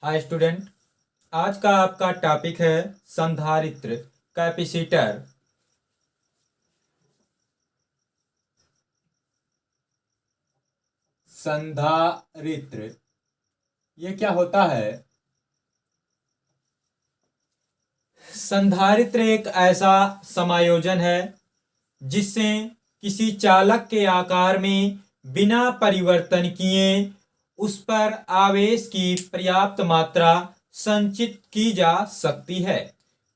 Hi student. आज का आपका टॉपिक है संधारित्र कैपेसिटर। संधारित्र ये क्या होता है? संधारित्र एक ऐसा समायोजन है जिससे किसी चालक के आकार में बिना परिवर्तन किए उस पर आवेश की पर्याप्त मात्रा संचित की जा सकती है।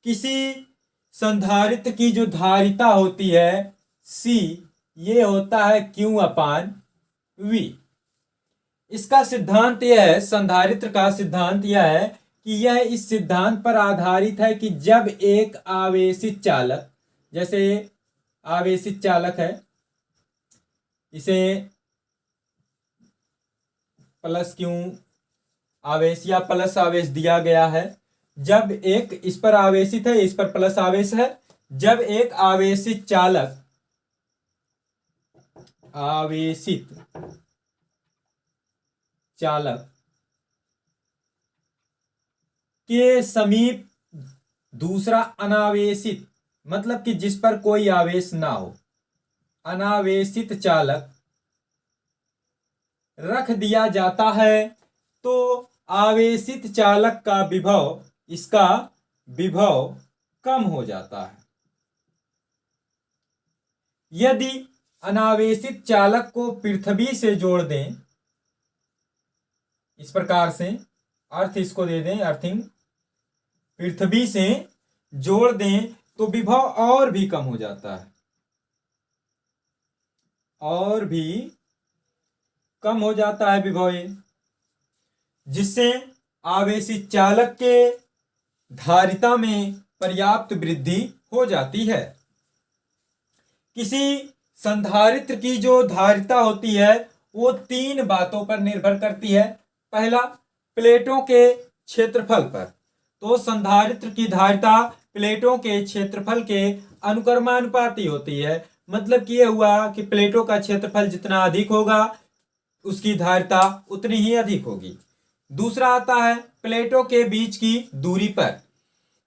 किसी संधारित्र की जो धारिता होती है C, ये होता है Q/V। इसका सिद्धांत यह है, संधारित्र का सिद्धांत यह है कि यह इस सिद्धांत पर आधारित है कि जब एक आवेशित चालक, जैसे आवेशित चालक है, इसे प्लस क्यू आवेश या प्लस आवेश दिया गया है। जब एक इस पर आवेशित है, इस पर प्लस आवेश है। जब एक आवेशित चालक के समीप दूसरा अनावेशित, मतलब कि जिस पर कोई आवेश ना हो, अनावेशित चालक रख दिया जाता है तो आवेशित चालक का विभव, इसका विभव कम हो जाता है। यदि अनावेशित चालक को पृथ्वी से जोड़ दें, इस प्रकार से अर्थ इसको दे दें, अर्थिंग, पृथ्वी से जोड़ दें तो विभव और भी कम हो जाता है, और भी कम हो जाता है विभव, जिससे आवेशित चालक के धारिता में पर्याप्त वृद्धि हो जाती है। किसी संधारित्र की जो धारिता होती है वो तीन बातों पर निर्भर करती है। पहला, प्लेटों के क्षेत्रफल पर। तो संधारित्र की धारिता प्लेटों के क्षेत्रफल के अनुक्रमानुपाती होती है। मतलब कि यह हुआ कि प्लेटों का क्षेत्रफल जितना अधिक होगा उसकी धारिता उतनी ही अधिक होगी। दूसरा आता है प्लेटों के बीच की दूरी पर।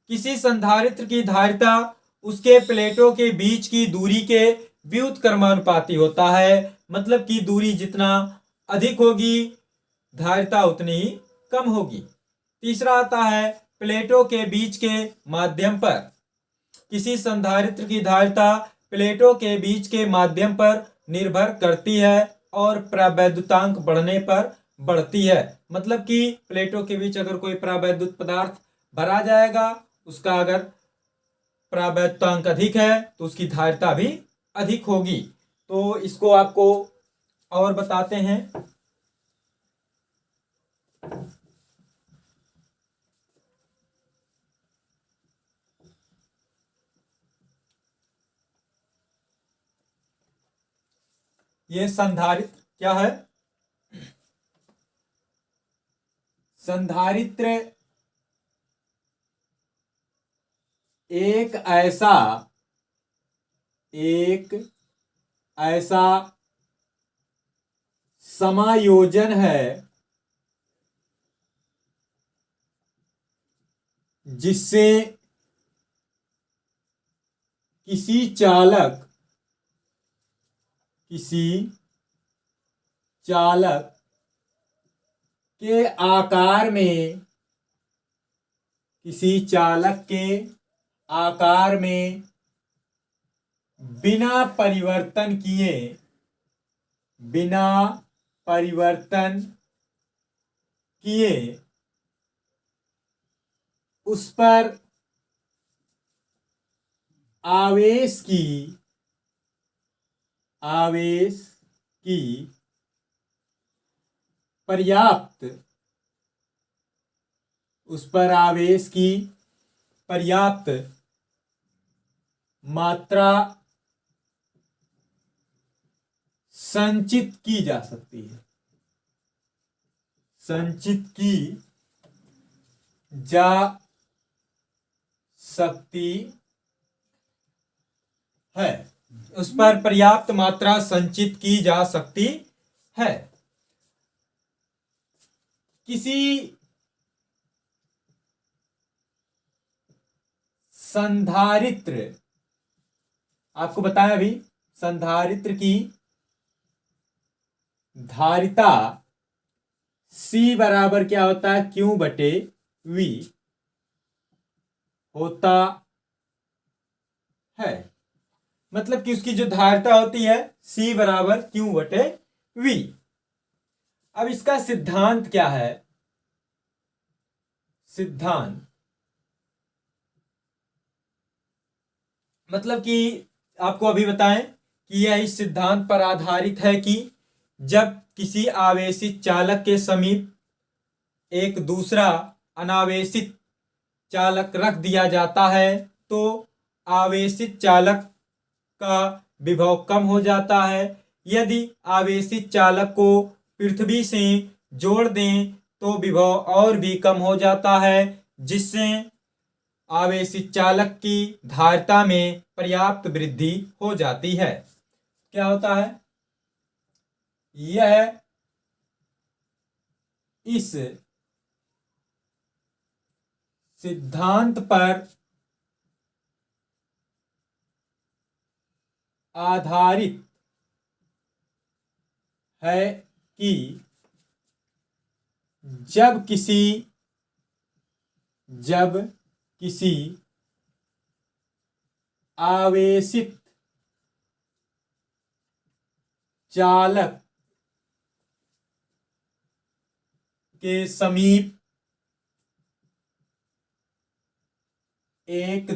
किसी संधारित्र की धारिता उसके प्लेटों के बीच की दूरी के व्युत्क्रमानुपाती होता है। मतलब कि दूरी जितना अधिक होगी धारिता उतनी ही कम होगी। तीसरा आता है प्लेटों के बीच के माध्यम पर। किसी संधारित्र की धारिता प्लेटों के बीच के माध्यम पर निर्भर करती है और प्रावैद्युतांक बढ़ने पर बढ़ती है। मतलब कि प्लेटों के बीच अगर कोई प्रावैद्युत पदार्थ भरा जाएगा, उसका अगर प्रावैद्युतांक अधिक है तो उसकी धारिता भी अधिक होगी। तो इसको आपको और बताते हैं। ये संधारित्र क्या है? संधारित्र एक ऐसा समायोजन है जिससे किसी चालक के आकार में, किसी चालक के आकार में बिना परिवर्तन किए उस पर आवेश की पर्याप्त मात्रा संचित की जा सकती है, उस पर पर्याप्त मात्रा संचित की जा सकती है। किसी संधारित्र, आपको बताया अभी, संधारित्र की धारिता C बराबर क्या होता है, Q बटे V होता है। मतलब कि उसकी जो धारिता होती है C बराबर Q बटे V। अब इसका सिद्धांत क्या है, सिद्धांत मतलब कि आपको अभी बताएं कि यह इस सिद्धांत पर आधारित है कि जब किसी आवेशित चालक के समीप एक दूसरा अनावेशित चालक रख दिया जाता है तो आवेशित चालक का विभव कम हो जाता है। यदि आवेशित चालक को पृथ्वी से जोड़ दें तो विभव और भी कम हो जाता है, जिससे आवेशित चालक की धारिता में पर्याप्त वृद्धि हो जाती है। क्या होता है, यह इस सिद्धांत पर आधारित है कि जब किसी आवेशित चालक के समीप एक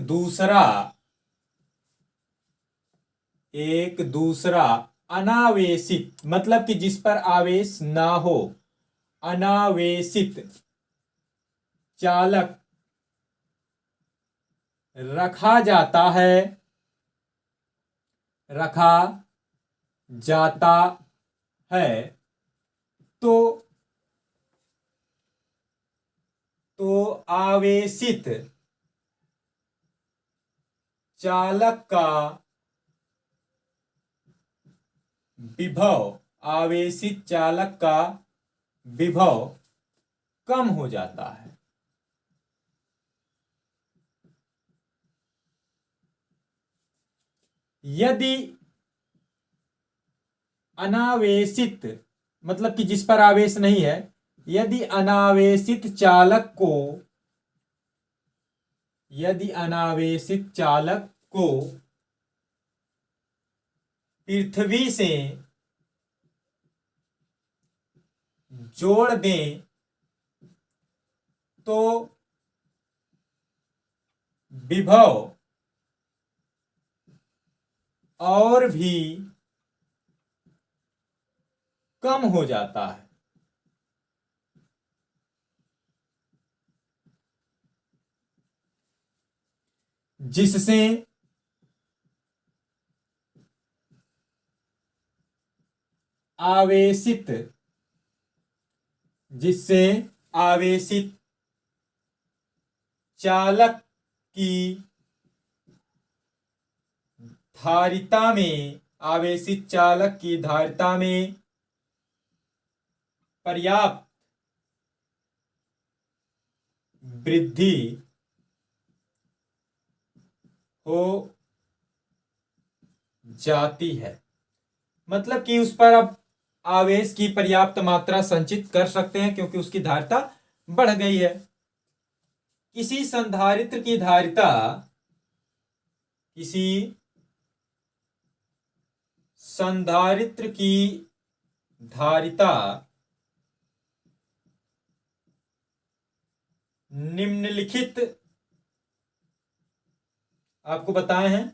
दूसरा अनावेशित, मतलब कि जिस पर आवेश ना हो, अनावेशित चालक रखा जाता है तो आवेशित चालक का विभव कम हो जाता है। यदि अनावेशित, मतलब कि जिस पर आवेश नहीं है, यदि अनावेशित चालक को पृथ्वी से जोड़ दें तो विभव और भी कम हो जाता है। जिससे आवेशित चालक की धारिता में पर्याप्त वृद्धि हो जाती है। मतलब कि उस पर अब आवेश की पर्याप्त मात्रा संचित कर सकते हैं क्योंकि उसकी धारिता बढ़ गई है। किसी संधारित्र की धारिता निम्नलिखित आपको बताए हैं,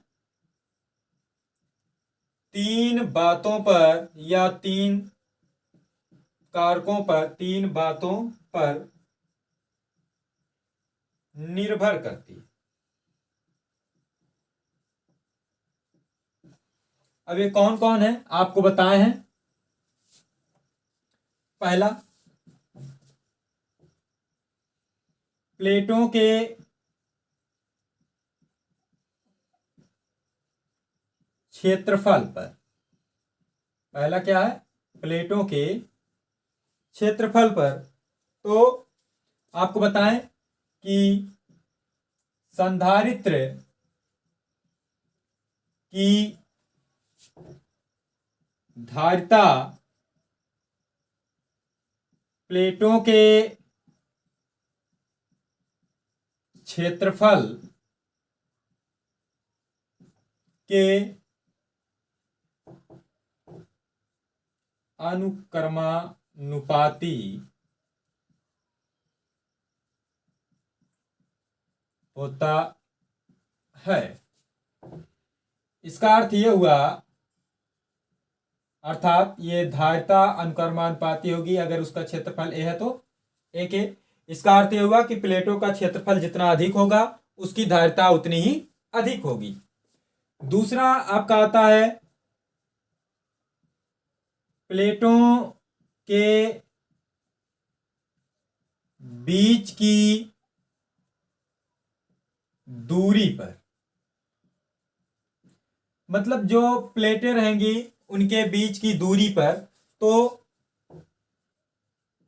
तीन बातों पर निर्भर करती है। अब ये कौन कौन है आपको बताए हैं। पहला, प्लेटों के क्षेत्रफल पर। पहला क्या है, प्लेटों के क्षेत्रफल पर। तो आपको बताएं कि संधारित्र की धारिता प्लेटों के क्षेत्रफल के अनुक्रमानुपाती होता है। इसका अर्थ यह हुआ, अर्थात ये धारिता अनुक्रमानुपाती होगी अगर उसका क्षेत्रफल ए है तो ए के। इसका अर्थ यह हुआ कि प्लेटों का क्षेत्रफल जितना अधिक होगा उसकी धारिता उतनी ही अधिक होगी। दूसरा आपका आता है प्लेटों के बीच की दूरी पर, मतलब जो प्लेटें रहेंगी उनके बीच की दूरी पर, तो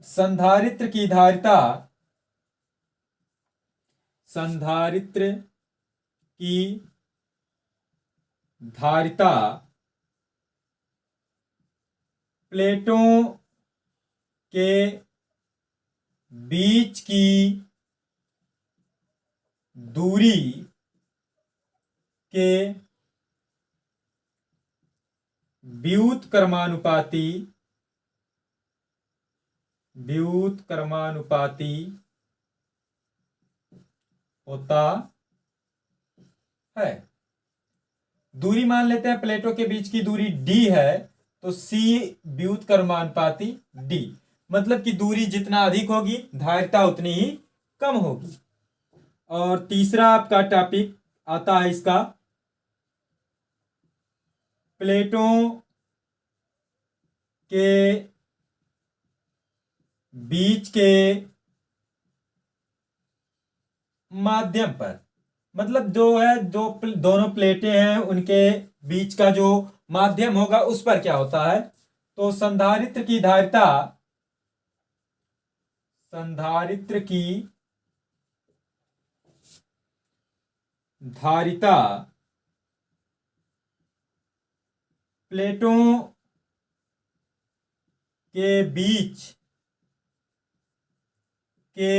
संधारित्र की धारिता, संधारित्र की धारिता प्लेटों के बीच की दूरी के व्युत्क्रमानुपाती होता है। दूरी मान लेते हैं, प्लेटों के बीच की दूरी d है तो c व्युत्क्रमानुपाती d, मतलब कि दूरी जितना अधिक होगी धारिता उतनी ही कम होगी। और तीसरा आपका टॉपिक आता है इसका प्लेटों के बीच के माध्यम पर, मतलब जो है दोनों प्लेटें हैं उनके बीच का जो माध्यम होगा उस पर क्या होता है, तो संधारित्र की धारिता, संधारित्र की धारिता प्लेटों के बीच के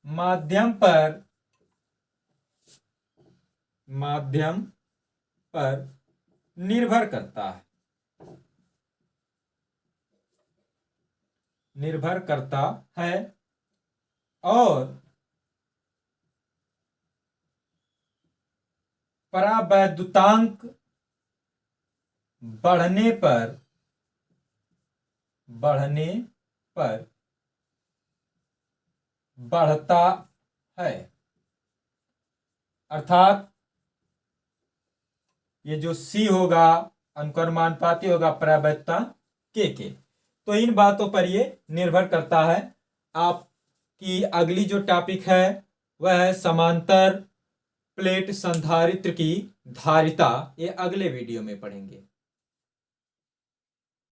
माध्यम पर निर्भर करता है और परावैद्युतांक बढ़ने पर बढ़ता है। अर्थात ये जो C होगा अनुक्रमानुपाती होगा परावैद्युतांक के। तो इन बातों पर ये निर्भर करता है। आपकी अगली जो टॉपिक है वह है समांतर प्लेट संधारित्र की धारिता, ये अगले वीडियो में पढ़ेंगे।